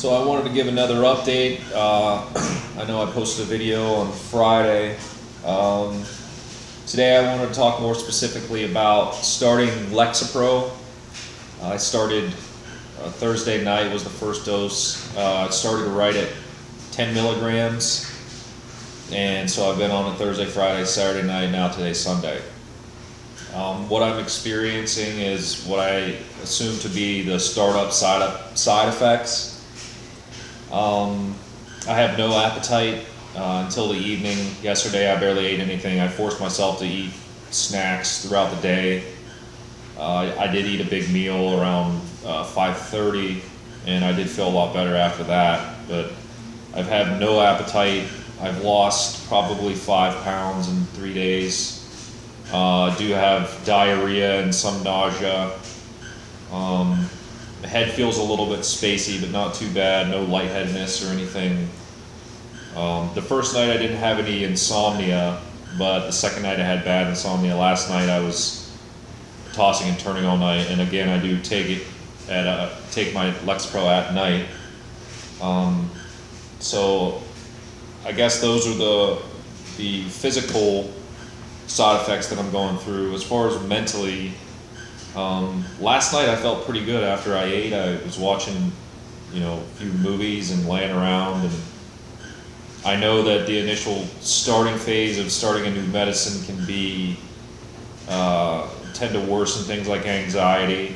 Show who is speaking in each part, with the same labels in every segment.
Speaker 1: So I wanted to give another update. I know I posted a video on Friday. Today I wanted to talk more specifically about starting Lexapro. I started Thursday night was the first dose. I started right at 10 milligrams. And so I've been on it Thursday, Friday, Saturday night, now today's Sunday. What I'm experiencing is what I assume to be the startup side effects. I have no appetite until the evening. Yesterday I barely ate anything. I forced myself to eat snacks throughout the day. I did eat a big meal around 5:30, and I did feel a lot better after that, but I've had no appetite. I've lost probably 5 pounds in 3 days. Do have diarrhea and some nausea. The head feels a little bit spacey, but not too bad. No lightheadedness or anything. The first night I didn't have any insomnia, but the second night I had bad insomnia. Last night I was tossing and turning all night, and again I do take my Lexapro at night. So I guess those are the physical side effects that I'm going through. As far as mentally, last night I felt pretty good after I ate. I was watching, a few movies and laying around, and I know that the initial starting phase of starting a new medicine can be tend to worsen things like anxiety,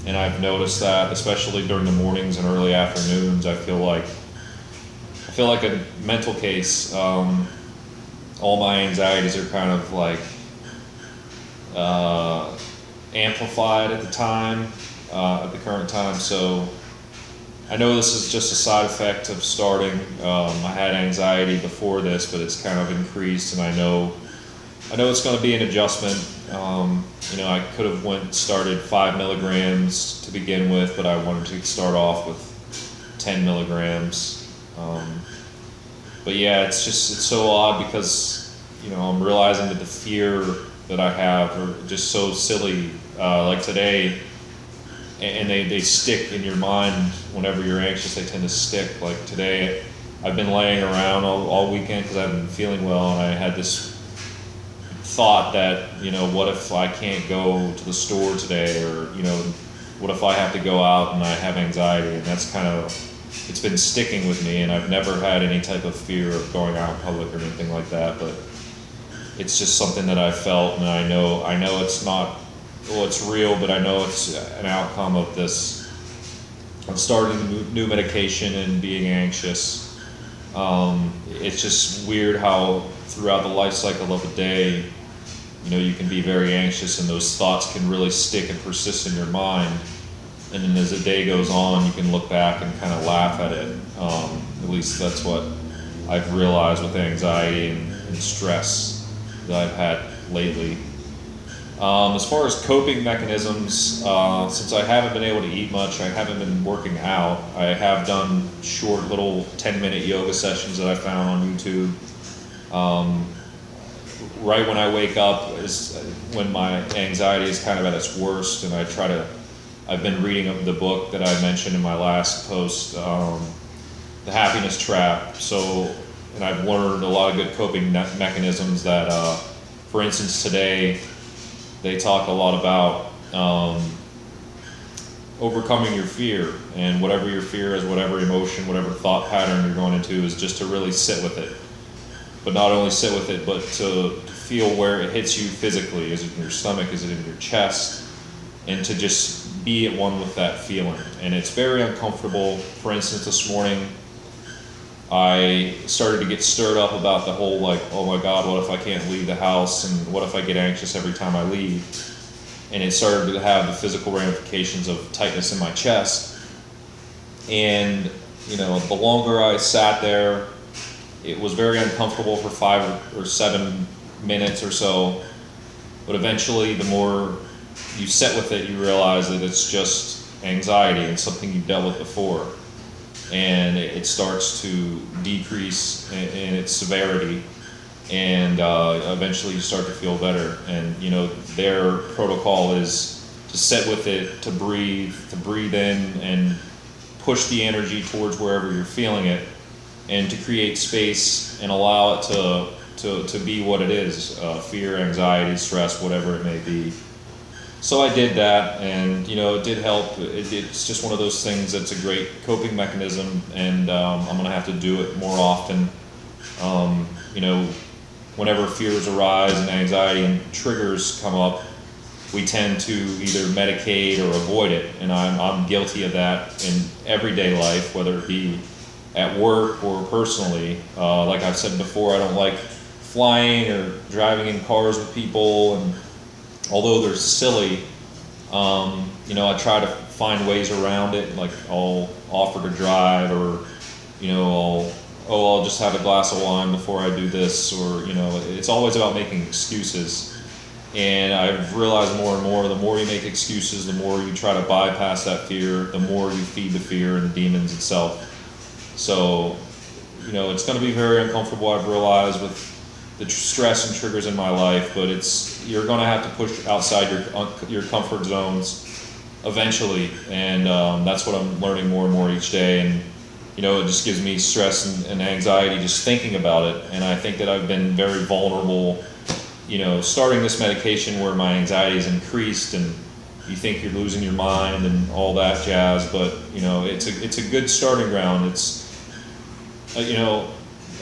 Speaker 1: and I've noticed that especially during the mornings and early afternoons. I feel like a mental case. All my anxieties are kind of like amplified at the time, at the current time. So I know this is just a side effect of starting. I had anxiety before this, but it's kind of increased, and I know it's going to be an adjustment. I could have started 5 milligrams to begin with, but I wanted to start off with 10 milligrams. But yeah, it's so odd because, I'm realizing that the fear that I have are just so silly. Like today, and they stick in your mind whenever you're anxious. They tend to stick. Like today, I've been laying around all weekend because I've been feeling well, and I had this thought that, what if I can't go to the store today, or, what if I have to go out and I have anxiety, and that's it's been sticking with me, and I've never had any type of fear of going out in public or anything like that, but it's just something that I felt, and I know it's not, it's real, but I know it's an outcome of this. I'm starting new medication and being anxious. It's just weird how throughout the life cycle of a day, you can be very anxious, and those thoughts can really stick and persist in your mind. And then as the day goes on, you can look back and kind of laugh at it. At least that's what I've realized with anxiety and stress that I've had lately. As far as coping mechanisms, since I haven't been able to eat much, I haven't been working out. I have done short little 10-minute yoga sessions that I found on YouTube. Right when I wake up is when my anxiety is kind of at its worst, and I've been reading the book that I mentioned in my last post, The Happiness Trap. And I've learned a lot of good coping mechanisms that, for instance, today they talk a lot about overcoming your fear, and whatever your fear is, whatever emotion, whatever thought pattern you're going into, is just to really sit with it. But not only sit with it, but to feel where it hits you physically. Is it in your stomach? Is it in your chest? And to just be at one with that feeling. And it's very uncomfortable. For instance, this morning, I started to get stirred up about the whole, oh my God, what if I can't leave the house? And what if I get anxious every time I leave? And it started to have the physical ramifications of tightness in my chest. And, the longer I sat there, it was very uncomfortable for 5 or 7 minutes or so. But eventually, the more you sit with it, you realize that it's just anxiety and something you've dealt with before. And it starts to decrease in its severity, and eventually you start to feel better. And their protocol is to sit with it, to breathe in and push the energy towards wherever you're feeling it, and to create space and allow it to be what it is, fear, anxiety, stress, whatever it may be. So I did that, and it did help. It's just one of those things that's a great coping mechanism, and I'm going to have to do it more often. Whenever fears arise and anxiety and triggers come up, we tend to either medicate or avoid it, and I'm guilty of that in everyday life, whether it be at work or personally. Like I've said before, I don't like flying or driving in cars with people, and although they're silly, I try to find ways around it. Like I'll offer to drive, or I'll just have a glass of wine before I do this, or it's always about making excuses. And I've realized more and more, the more you make excuses, the more you try to bypass that fear, the more you feed the fear and the demons itself. So, it's going to be very uncomfortable, I've realized, with the stress and triggers in my life, but you're going to have to push outside your comfort zones eventually, and that's what I'm learning more and more each day. And it just gives me stress and anxiety just thinking about it. And I think that I've been very vulnerable, starting this medication where my anxiety is increased, and you think you're losing your mind and all that jazz, but it's a good starting ground.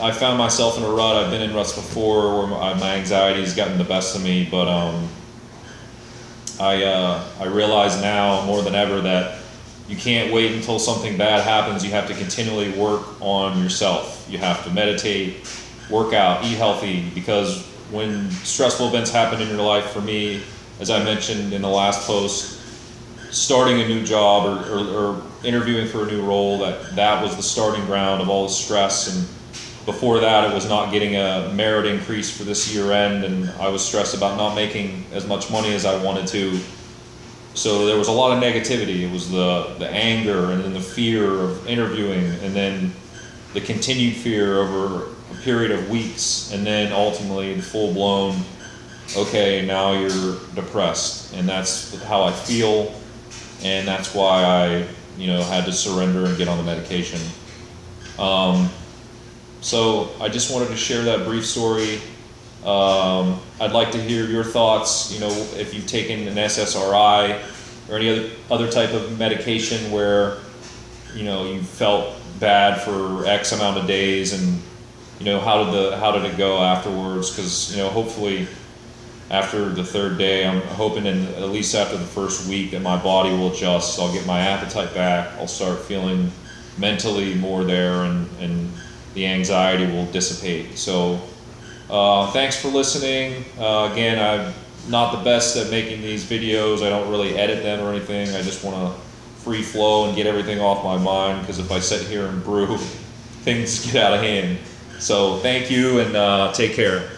Speaker 1: I found myself in a rut. I've been in ruts before where my anxiety's gotten the best of me, but I realize now more than ever that you can't wait until something bad happens. You have to continually work on yourself. You have to meditate, work out, eat healthy, because when stressful events happen in your life, for me, as I mentioned in the last post, starting a new job or interviewing for a new role, that was the starting ground of all the stress. And before that, it was not getting a merit increase for this year end, and I was stressed about not making as much money as I wanted to. So there was a lot of negativity. It was the anger, and then the fear of interviewing, and then the continued fear over a period of weeks, and then ultimately the full-blown, okay, now you're depressed. And that's how I feel, and that's why I had to surrender and get on the medication. So I just wanted to share that brief story. I'd like to hear your thoughts, if you've taken an SSRI or any other type of medication where, you felt bad for X amount of days, and, how did it go afterwards? Because, hopefully after the third day, I'm hoping at least after the first week that my body will adjust. I'll get my appetite back. I'll start feeling mentally more there, and the anxiety will dissipate. So thanks for listening. Again, I'm not the best at making these videos. I don't really edit them or anything. I just want to free flow and get everything off my mind, because if I sit here and brew, things get out of hand. So thank you, and take care.